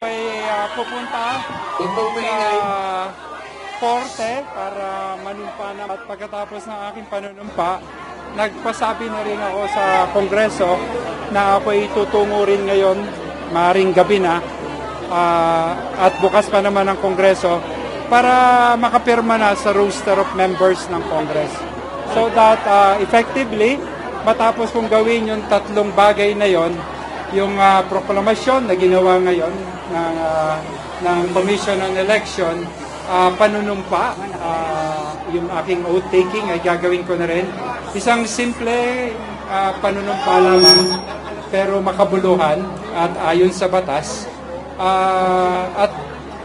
Ay pupunta sa korte para manumpa na at pagkatapos ng aking panunumpa, nagpasabi na rin ako sa Kongreso na ako'y tutungo rin ngayon, maaaring gabi na, at bukas pa naman ang Kongreso para makapirma na sa roster of members ng Congress. So that effectively, matapos kong gawin yung tatlong bagay na yon, yung proklamasyon na ginawa ngayon ng Commission on Election, panunumpa, yung aking oath-taking ay gagawin ko na rin. Isang simple panunumpa lamang, pero makabuluhan at ayon sa batas. At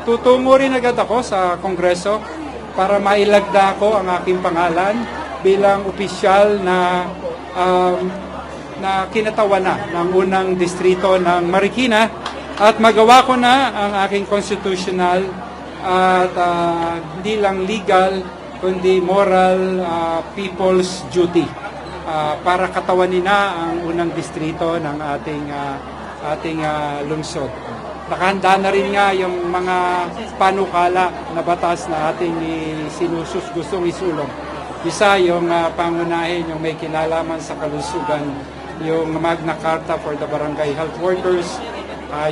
tutungo rin agad ako sa Kongreso para mailagda ko ang aking pangalan bilang opisyal na kinatawa na ng unang distrito ng Marikina at magawa ko na ang aking constitutional at hindi lang legal kundi moral people's duty para katawanin na ang unang distrito ng ating lungsod. Nakahanda na rin nga yung mga panukala na batas na ating gustong isulong. Isa yung pangunahin yung may kinalaman sa kalusugan, yung Magna Carta for the Barangay Health Workers,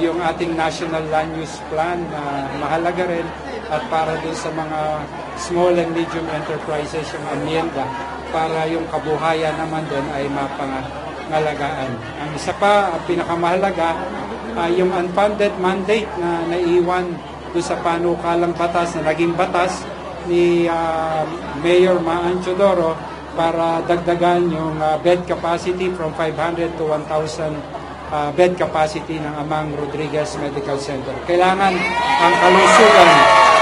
yung ating National Land Use Plan na mahalaga rin, at para din sa mga small and medium enterprises yung amyenda para yung kabuhayan naman din ay mapangalagaan. Ang isa pa, ang pinakamahalaga, yung unfunded mandate na naiwan doon sa panukalang batas na naging batas ni Mayor Maan Chodoro para dagdagan yung bed capacity from 500 to 1,000 bed capacity ng Amang Rodriguez Medical Center. Kailangan ang kalusugan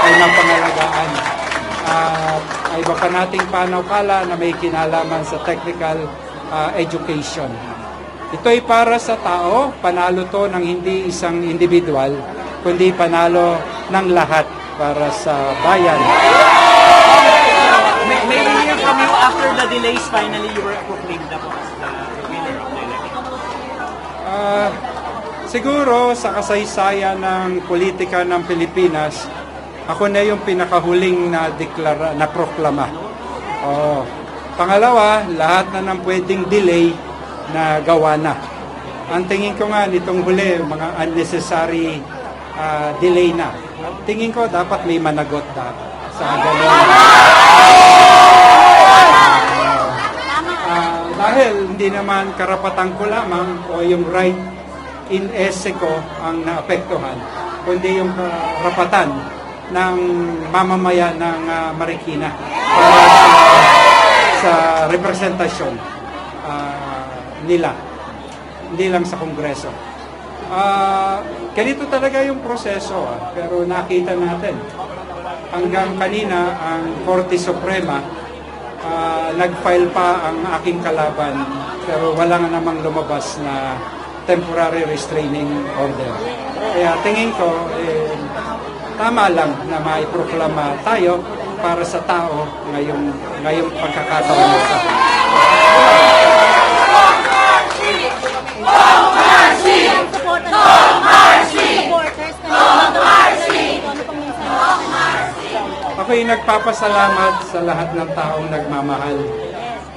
ay mapangalagaan. Ay iba pa nating panukala na may kinalaman sa technical education. Ito ay para sa tao, panalo to ng hindi isang individual, kundi panalo ng lahat para sa bayan. May we hear from you after the delays, finally you were proclaimed as the winner of the election? Siguro sa kasaysayan ng politika ng Pilipinas, ako na yung pinakahuling na proklama. Pangalawa, lahat na ng pwedeng delay na gawa na. Ang tingin ko nga nitong huli, mga unnecessary delay na. Tingin ko dapat may managot sa ganun. Dahil hindi naman karapatan ko lamang o yung right in esse ko ang naapektuhan, kundi yung karapatan ng mamamayan ng Marikina para sa representasyon nila, hindi lang sa Kongreso. Ganito talaga yung proseso, pero nakita natin hanggang kanina ang Korte Suprema nag-file pa ang aking kalaban, pero wala nga namang lumabas na temporary restraining order. Kaya tingin ko tama lang na maiproklama tayo para sa tao ngayong pagkakataon nito. Ako'y nagpapasalamat sa lahat ng taong nagmamahal.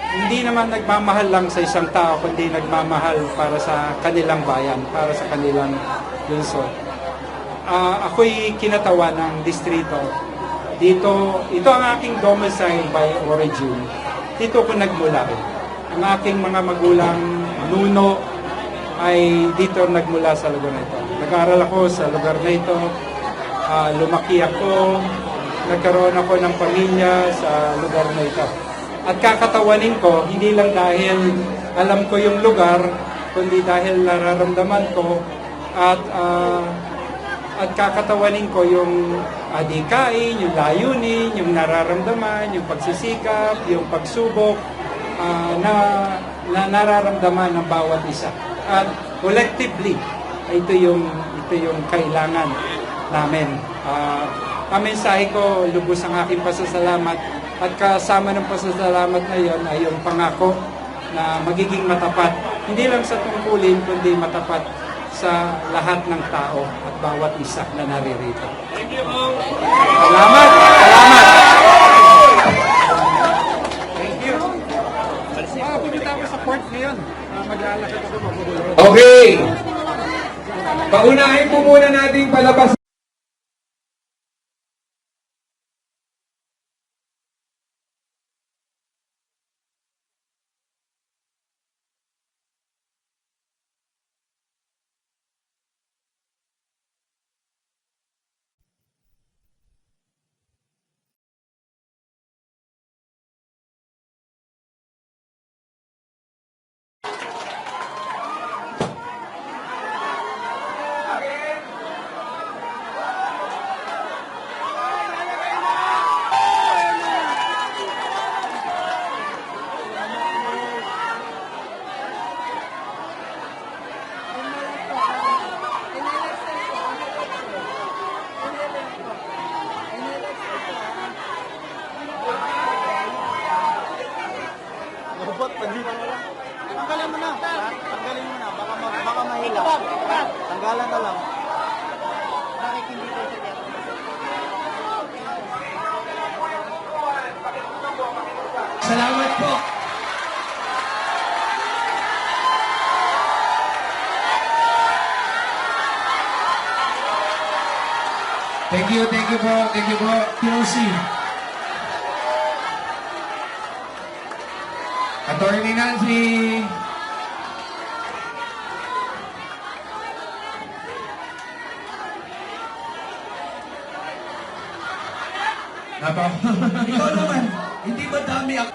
Hindi naman nagmamahal lang sa isang tao, kundi nagmamahal para sa kanilang bayan, para sa kanilang lungsod. Ako'y kinatawa ng distrito. Ito ang aking domicile by origin. Dito ko nagmula. Ang aking mga magulang, nuno, ay dito nagmula sa lugar na ito. Nag-aaral ako sa lugar na ito. Lumaki ako. Nagkaroon ako ng pamilya sa lugar na ito. At kakatawanin ko, hindi lang dahil alam ko yung lugar, kundi dahil nararamdaman ko at kakatawanin ko yung adhikain, yung layunin, yung nararamdaman, yung pagsisikap, yung pagsubok na nararamdaman ng bawat isa. At collectively, ito yung kailangan namin. Ang mensahe ko, lubos ang aking pasasalamat, at kasama ng pasasalamat na yon ay yung pangako na magiging matapat, hindi lang sa tungkulin, kundi matapat sa lahat ng tao at bawat isa na naririto. Salamat! Salamat! Thank you. Pumunta ako sa court ngayon. Maglalakad ako magbubulong. Okay. Paunahin po muna natin palabas. Tanggalin mo na. Tanggalin mo na. Baka mahila. Tanggalan na lang. Bakit hindi ko siya? Salamat po. Thank you po. Thank you po. POC. Attorney Nancy. Ikaw naman, hindi ba dami ako?